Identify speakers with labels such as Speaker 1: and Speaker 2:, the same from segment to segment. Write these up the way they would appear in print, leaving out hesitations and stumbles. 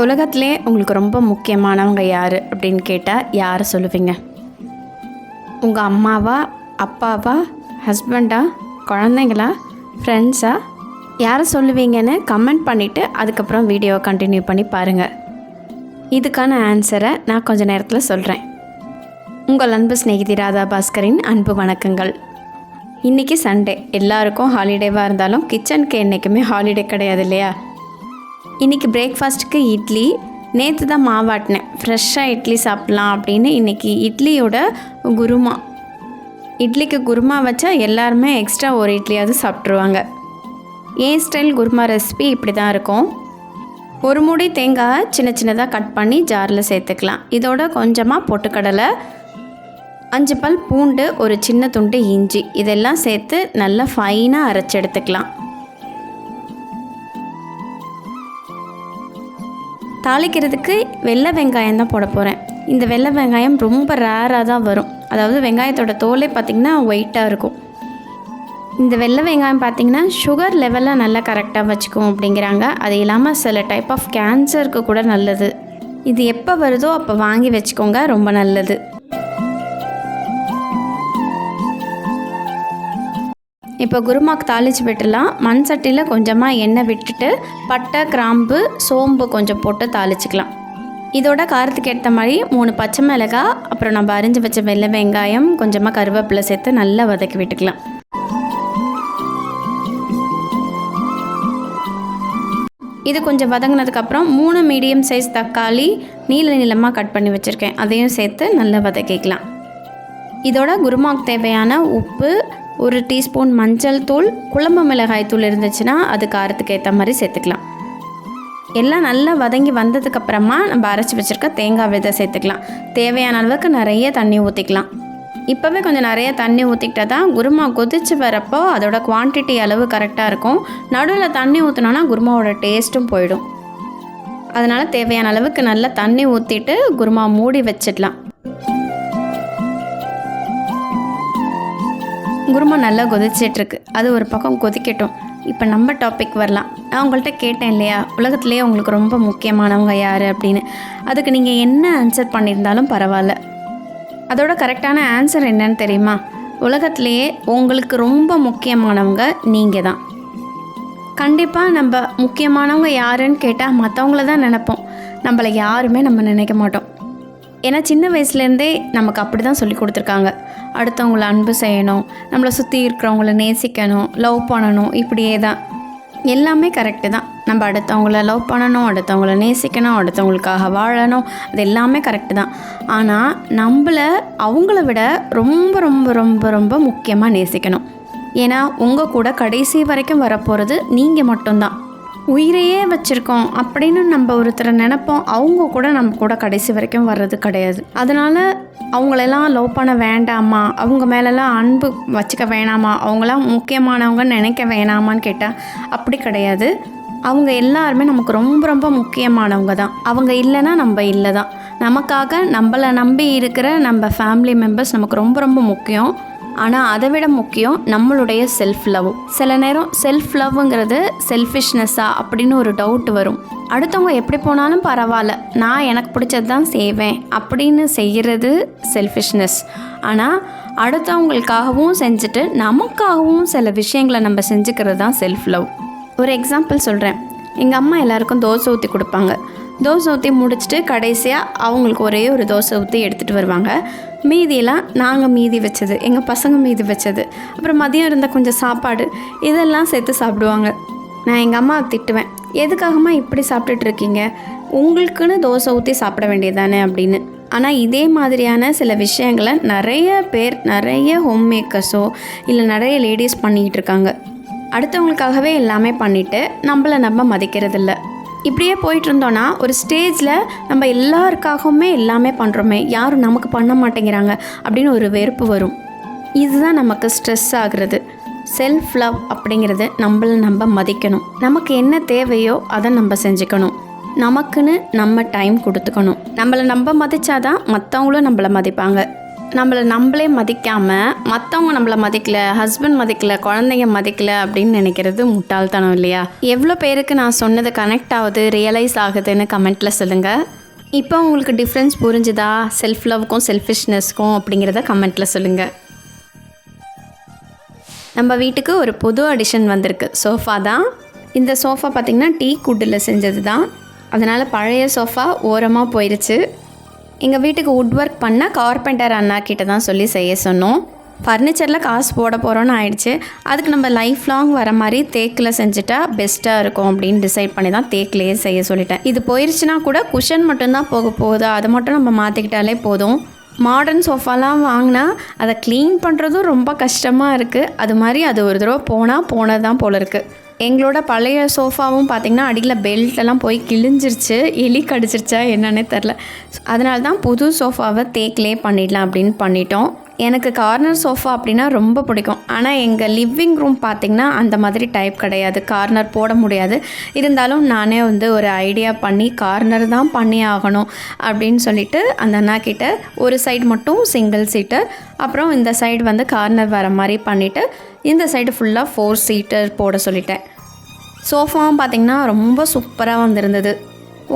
Speaker 1: உலகத்திலே உங்களுக்கு ரொம்ப முக்கியமானவங்க யார் அப்படின்னு கேட்டால் யாரை சொல்லுவீங்க? உங்கள் அம்மாவா, அப்பாவா, ஹஸ்பண்டா, குழந்தைங்களா, ஃப்ரெண்ட்ஸா? யாரை சொல்லுவீங்கன்னு கமெண்ட் பண்ணிவிட்டு அதுக்கப்புறம் வீடியோவை கண்டினியூ பண்ணி பாருங்கள். இதுக்கான ஆன்சரை நான் கொஞ்சம் நேரத்தில் சொல்கிறேன். உங்கள் அன்பு ஸ்நேகிதி ராதா பாஸ்கரின் அன்பு வணக்கங்கள். இன்றைக்கி சண்டே, எல்லாருக்கும் ஹாலிடேவாக இருந்தாலும் கிச்சனுக்கு என்றைக்குமே ஹாலிடே கிடையாது இல்லையா? இன்றைக்கி பிரேக்ஃபாஸ்ட்டுக்கு இட்லி. நேற்று தான் மாவாட்டினேன், ஃப்ரெஷ்ஷாக இட்லி சாப்பிட்லாம் அப்படின்னு. இன்றைக்கி இட்லியோட குருமா. இட்லிக்கு குருமா வச்சா எல்லாருமே எக்ஸ்ட்ரா ஒரு இட்லியாவது சாப்பிட்ருவாங்க. என் ஸ்டைல் குருமா ரெசிபி இப்படி தான் இருக்கும். ஒரு மூடி தேங்காய் சின்ன சின்னதாக கட் பண்ணி ஜாரில் சேர்த்துக்கலாம். இதோட கொஞ்சமாக பொட்டுக்கடலை, 5 பல் பூண்டு, ஒரு சின்ன துண்டு இஞ்சி, இதெல்லாம் சேர்த்து நல்லா ஃபைனாக அரைச்சி எடுத்துக்கலாம். தாளிக்கிறதுக்கு வெள்ளை வெங்காயம் தான் போட போகிறேன். இந்த வெள்ளை வெங்காயம் ரொம்ப ரேராக தான் வரும். அதாவது வெங்காயத்தோட தோலே பார்த்திங்கன்னா ஒயிட்டாக இருக்கும். இந்த வெள்ளை வெங்காயம் பார்த்திங்கன்னா சுகர் லெவலில் நல்லா கரெக்டாக வச்சுக்கும் அப்படிங்கிறாங்க. அது இல்லாமல் சில டைப் ஆஃப் கேன்சருக்கு கூட நல்லது. இது எப்போ வருதோ அப்போ வாங்கி வச்சுக்கோங்க, ரொம்ப நல்லது. இப்போ குருமாக்கு தாளித்து விட்டுடலாம். மண் சட்டியில் கொஞ்சமாக எண்ணெய் விட்டுட்டு பட்டை, கிராம்பு, சோம்பு கொஞ்சம் போட்டு தாளிச்சிக்கலாம். இதோட காரத்துக்கு ஏற்ற மாதிரி 3 பச்சை மிளகாய், அப்புறம் நம்ம அரிஞ்சு வச்ச வெள்ளை வெங்காயம், கொஞ்சமாக கருவேப்பிலை சேர்த்து நல்லா வதக்கி விட்டுக்கலாம். இது கொஞ்சம் வதங்கினதுக்கப்புறம் 3 மீடியம் சைஸ் தக்காளி நீளமாக கட் பண்ணி வச்சுருக்கேன், அதையும் சேர்த்து நல்லா வதக்கிக்கலாம். இதோட குருமாவுக்கு தேவையான உப்பு, 1 டீஸ்பூன் மஞ்சள் தூள், குழம்பு மிளகாய் தூள் இருந்துச்சுன்னா அது காரத்துக்கு ஏற்ற மாதிரி சேர்த்துக்கலாம். எல்லாம் நல்லா வதங்கி வந்ததுக்கப்புறமா நம்ம அரைச்சி வச்சுருக்க தேங்காய் விதை சேர்த்துக்கலாம். தேவையான அளவுக்கு நிறைய தண்ணி ஊற்றிக்கலாம். இப்போவே கொஞ்சம் நிறைய தண்ணி ஊற்றிக்கிட்டா தான் குருமா கொதித்து வரப்போ அதோட குவான்டிட்டி அளவு கரெக்டாக இருக்கும். நடுவில் தண்ணி ஊற்றினோன்னா குருமாவோட டேஸ்ட்டும் போயிடும். அதனால் தேவையான அளவுக்கு நல்லா தண்ணி ஊற்றிட்டு குருமா மூடி வச்சிடலாம். குருமா நல்லா கொதிச்சிட்ருக்கு, அது ஒரு பக்கம் கொதிக்கட்டும். இப்போ நம்ம டாபிக் வரலாம். நான் உங்கள்கிட்ட கேட்டேன் இல்லையா, உலகத்துலேயே உங்களுக்கு ரொம்ப முக்கியமானவங்க யார் அப்படின்னு. அதுக்கு நீங்கள் என்ன ஆன்சர் பண்ணியிருந்தாலும் பரவாயில்ல. அதோட கரெக்டான ஆன்சர் என்னன்னு தெரியுமா? உலகத்துலேயே உங்களுக்கு ரொம்ப முக்கியமானவங்க நீங்கள் தான். கண்டிப்பாக நம்ம முக்கியமானவங்க யாருன்னு கேட்டால் மற்றவங்கள தான் நினைப்போம். நம்மளை யாருமே நம்ம நினைக்க மாட்டோம். ஏன்னா சின்ன வயசுலேருந்தே நமக்கு அப்படி தான் சொல்லி கொடுத்துருக்காங்க. அடுத்தவங்கள அன்பு செய்யணும், நம்மளை சுற்றி இருக்கிறவங்கள நேசிக்கணும், லவ் பண்ணணும், இப்படியே தான். எல்லாமே கரெக்டு தான். நம்ம அடுத்தவங்கள லவ் பண்ணணும், அடுத்தவங்கள நேசிக்கணும், அடுத்தவங்களுக்காக வாழணும், அது எல்லாமே கரெக்டு தான். ஆனால் நம்மளை அவங்கள விட ரொம்ப ரொம்ப ரொம்ப ரொம்ப முக்கியமாக நேசிக்கணும். ஏன்னா உங்கள் கூட கடைசி வரைக்கும் வரப்போகிறது நீங்கள் மட்டும்தான். உயிரையே வச்சுருக்கோம் அப்படின்னு நம்ம ஒருத்தரை நினைப்போம், அவங்க கூட நம்ம கூட கடைசி வரைக்கும் வர்றது கிடையாது. அதனால் அவங்களெல்லாம் லவ் பண்ண வேண்டாமா, அவங்க மேலெல்லாம் அன்பு வச்சுக்க வேணாமா, அவங்களாம் முக்கியமானவங்கன்னு நினைக்க வேணாமான்னு கேட்டால் அப்படி கிடையாது. அவங்க எல்லாருமே நமக்கு ரொம்ப ரொம்ப முக்கியமானவங்க தான். அவங்க இல்லைன்னா நம்ம இல்லை தான். நமக்காக நம்மளை நம்பி இருக்கிற நம்ம ஃபேமிலி மெம்பர்ஸ் நமக்கு ரொம்ப ரொம்ப முக்கியம். ஆனால் அதை விட முக்கியம் நம்மளுடைய செல்ஃப் லவ். சில நேரம் செல்ஃப் லவ்ங்கிறது செல்ஃபிஷ்னஸ்ஸா அப்படின்னு ஒரு டவுட் வரும். அடுத்தவங்க எப்படி போனாலும் பரவாயில்ல, நான் எனக்கு பிடிச்சது தான் செய்வேன் அப்படின்னு செய்கிறது செல்ஃபிஷ்னஸ். ஆனால் அடுத்தவங்களுக்காகவும் செஞ்சுட்டு நமக்காகவும் சில விஷயங்களை நம்ம செஞ்சுக்கிறது தான் செல்ஃப் லவ். ஒரு எக்ஸாம்பிள் சொல்கிறேன். எங்கள் அம்மா எல்லாருக்கும் தோசை ஊற்றி கொடுப்பாங்க. தோசை ஊற்றி முடிச்சுட்டு கடைசியாக அவங்களுக்கு ஒரே ஒரு தோசை ஊற்றி எடுத்துகிட்டு வருவாங்க. மீதியெல்லாம் நாங்கள் மீதி வச்சது, எங்கள் பசங்க மீதி வச்சது, அப்புறம் மதியம் இருந்த கொஞ்சம் சாப்பாடு, இதெல்லாம் சேர்த்து சாப்பிடுவாங்க. நான் எங்கள் அம்மாவை திட்டுவேன், எதுக்காகமா இப்படி சாப்பிட்டுட்ருக்கீங்க, உங்களுக்குன்னு தோசை ஊற்றி சாப்பிட வேண்டியதானே அப்படின்னு. ஆனால் இதே மாதிரியான சில விஷயங்களை நிறைய பேர், நிறைய ஹோம் மேக்கர்ஸோ இல்லை நிறைய லேடிஸ் பண்ணிக்கிட்டு இருக்காங்க. அடுத்தவங்களுக்காகவே எல்லாமே பண்ணிவிட்டு நம்மளை நம்ம மதிக்கிறதில்ல. இப்படியே போயிட்டு இருந்தோன்னா ஒரு ஸ்டேஜில் நம்ம எல்லாருக்காகவுமே எல்லாமே பண்ணுறோமே, யாரும் நமக்கு பண்ண மாட்டேங்கிறாங்க அப்படின்னு ஒரு வெறுப்பு வரும். இதுதான் நமக்கு ஸ்ட்ரெஸ் ஆகுறது. செல்ஃப் லவ் அப்படிங்கிறது நம்மளை நம்ம மதிக்கணும். நமக்கு என்ன தேவையோ அதை நம்ம செஞ்சுக்கணும். நமக்குன்னு நம்ம டைம் கொடுத்துக்கணும். நம்மளை நம்ம மதித்தாதான் மற்றவங்களும் நம்மளை மதிப்பாங்க. நம்மளே மதிக்காமல் மற்றவங்க நம்மளை மதிக்கலை, ஹஸ்பண்ட் மதிக்கலை, குழந்தைங்க மதிக்கலை அப்படின்னு நினைக்கிறது முட்டாள்தனம் இல்லையா? எவ்வளோ பேருக்கு நான் சொன்னது கனெக்ட் ஆகுது, ரியலைஸ் ஆகுதுன்னு கமெண்ட்டில் சொல்லுங்கள். இப்போ உங்களுக்கு டிஃப்ரென்ஸ் புரிஞ்சுதா செல்ஃப் லவ்க்கும் செல்ஃபிஷ்னஸ்க்கும் அப்படிங்கிறத கமெண்ட்டில் சொல்லுங்கள். நம்ம வீட்டுக்கு ஒரு புது அடிஷன் வந்திருக்கு, சோஃபா தான். இந்த சோஃபா பார்த்திங்கன்னா டீ குட்டில் செஞ்சது தான். அதனால் பழைய சோஃபா ஓரமாக போயிடுச்சு. எங்கள் வீட்டுக்கு வுட் ஒர்க் பண்ண கார்பெண்டர் அண்ணா கிட்ட தான் சொல்லி செய்ய சொன்னோம். ஃபர்னிச்சரில் காசு போட போகிறோன்னு ஆயிடுச்சு. அதுக்கு நம்ம லைஃப் லாங் வர மாதிரி தேக்கில் செஞ்சுட்டா பெஸ்ட்டாக இருக்கும் அப்படின்னு டிசைட் பண்ணி தான் தேக்கிலேயே செய்ய சொல்லிட்டேன். இது போயிடுச்சுன்னா கூட குஷன் மட்டும்தான் போக போகுது, அதை மட்டும் நம்ம மாற்றிக்கிட்டாலே போதும். மாடர்ன் சோஃபாலாம் வாங்கினா அதை க்ளீன் பண்ணுறதும் ரொம்ப கஷ்டமாக இருக்குது. அது மாதிரி அது ஒரு தடவை போனது தான் போல இருக்குது. எங்களோட பழைய சோஃபாவும் பார்த்திங்கன்னா அடியில் பெல்ட்டெல்லாம் போய் கிழிஞ்சிருச்சு, எலி கடிச்சிருச்சா என்னன்னே தெரில. அதனால தான் புது சோஃபாவை தேக்கிலே பண்ணிடலாம் அப்படின்னு பண்ணிட்டோம். எனக்கு கார்னர் சோஃபா அப்படின்னா ரொம்ப பிடிக்கும். ஆனால் எங்கள் லிவிங் ரூம் பார்த்திங்கன்னா அந்த மாதிரி டைப் கிடையாது, கார்னர் போட முடியாது. இருந்தாலும் நானே ஒரு ஐடியா பண்ணி கார்னர் தான் பண்ணி ஆகணும் அப்படின்னு சொல்லிட்டு அந்த அண்ணா கிட்ட ஒரு சைடு மட்டும் சிங்கிள் சீட்டர், அப்புறம் இந்த சைடு கார்னர் வர மாதிரி பண்ணிவிட்டு இந்த சைடு ஃபுல்லாக 4 சீட்டர் போட சொல்லிட்டேன். சோஃபாவும் பார்த்திங்கன்னா ரொம்ப சூப்பராக வந்திருந்தது.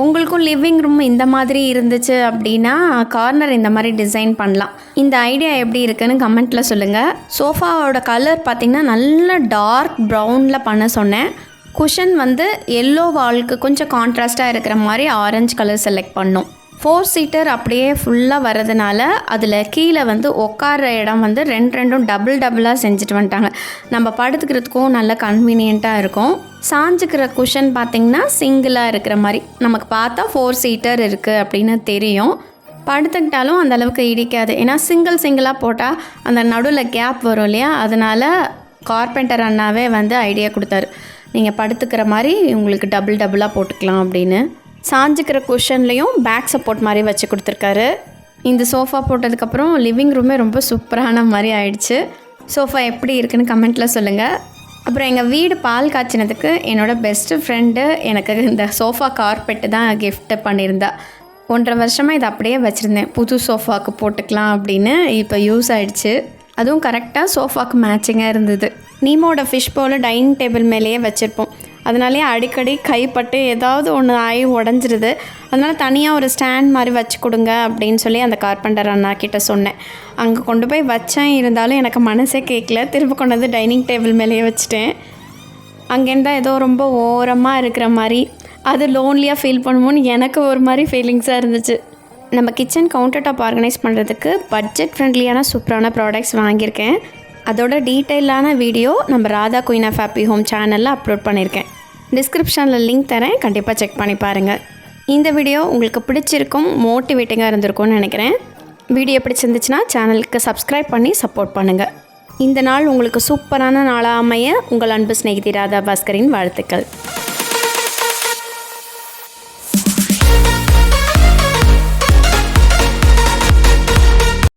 Speaker 1: உங்களுக்கும் லிவிங் ரூம் இந்த மாதிரி இருந்துச்சு அப்படின்னா கார்னர் இந்த மாதிரி டிசைன் பண்ணலாம். இந்த ஐடியா எப்படி இருக்குன்னு கமெண்ட்டில் சொல்லுங்கள். சோஃபாவோட கலர் பார்த்திங்கன்னா நல்ல டார்க் ப்ரௌனில் பண்ண சொன்னேன். குஷன் எல்லோ வால்க்கு கொஞ்சம் கான்ட்ராஸ்ட்டாக இருக்கிற மாதிரி ஆரஞ்சு கலர் செலக்ட் பண்ணோம். 4 சீட்டர் அப்படியே ஃபுல்லாக வரதுனால அதில் கீழே உட்கார இடம் ரெண்டும் டபுளாக செஞ்சுட்டு வந்துட்டாங்க. நம்ம படுத்துக்கிறதுக்கும் நல்ல கன்வீனியண்ட்டாக இருக்கும். சாஞ்சுக்கிற குஷன் பார்த்திங்கன்னா சிங்கிளாக இருக்கிற மாதிரி நமக்கு பார்த்தா 4 சீட்டர் இருக்குது அப்படின்னு தெரியும். படுத்துக்கிட்டாலும் அந்தளவுக்கு இடிக்காது. ஏன்னா சிங்கிளாக போட்டால் அந்த நடுவில் கேப் வரும் இல்லையா? அதனால் கார்பெண்டர் அண்ணாவே ஐடியா கொடுத்தாரு, நீங்கள் படுத்துக்கிற மாதிரி உங்களுக்கு டபுளாக போட்டுக்கலாம் அப்படின்னு. சாஞ்சுக்கிற குஷன்லேயும் பேக் சப்போர்ட் மாதிரி வச்சு கொடுத்துருக்காரு. இந்த சோஃபா போட்டதுக்கப்புறம் லிவிங் ரூமே ரொம்ப சூப்பரான மாதிரி ஆயிடுச்சு. சோஃபா எப்படி இருக்குன்னு கமெண்ட்டில் சொல்லுங்கள். அப்புறம் எங்கள் வீடு பால் காய்ச்சினதுக்கு என்னோடய பெஸ்ட்டு ஃப்ரெண்டு எனக்கு இந்த சோஃபா கார்பெட்டு தான் கிஃப்ட் பண்ணியிருந்தா. 1.5 வருஷமாக இதை அப்படியே வச்சுருந்தேன், புது சோஃபாவுக்கு போட்டுக்கலாம் அப்படின்னு. இப்போ யூஸ் ஆகிடுச்சு. அதுவும் கரெக்டாக சோஃபாவுக்கு மேட்சிங்காக இருந்தது. நீமோட ஃபிஷ் பவுல் டைனிங் டேபிள் மேலேயே வச்சுருப்போம். அதனாலே அடிக்கடி கைப்பட்டு ஏதாவது ஒன்று ஆகி உடஞ்சிருது. அதனால் தனியாக ஒரு ஸ்டாண்ட் மாதிரி வச்சு கொடுங்க அப்படின்னு சொல்லி அந்த கார்பெண்டர் அண்ணா கிட்ட சொன்னேன். அங்கே கொண்டு போய் வச்சேன், இருந்தாலும் எனக்கு மனசே கேட்கல. திரும்ப கொண்டு டைனிங் டேபிள் மேலேயே வச்சுட்டேன். அங்கேருந்தா ஏதோ ரொம்ப ஓரமாக இருக்கிற மாதிரி, அது லோன்லியாக ஃபீல் பண்ணுமோன்னு எனக்கு ஒரு மாதிரி ஃபீலிங்ஸாக இருந்துச்சு. நம்ம கிச்சன் கவுண்டர் டாப் ஆர்கனைஸ் பண்ணுறதுக்கு பட்ஜெட் ஃப்ரெண்ட்லியான சூப்பரான ப்ராடக்ட்ஸ் வாங்கியிருக்கேன். அதோட டீட்டெயிலான வீடியோ நம்ம Radha queen of happy home சேனலில் அப்லோட் பண்ணியிருக்கேன். டிஸ்கிரிப்ஷனில் லிங்க் தரேன், கண்டிப்பாக செக் பண்ணி பாருங்கள். இந்த வீடியோ உங்களுக்கு பிடிச்சிருக்கும், மோட்டிவேட்டிங்காக இருந்திருக்கும்னு நினைக்கிறேன். வீடியோ பிடிச்சிருந்துச்சுன்னா சேனலுக்கு சப்ஸ்கிரைப் பண்ணி சப்போர்ட் பண்ணுங்கள். இந்த நாள் உங்களுக்கு சூப்பரான நாளாக அமைய உங்கள் அன்பு சிநேகிதி ராதா பாஸ்கரின் வாழ்த்துக்கள்.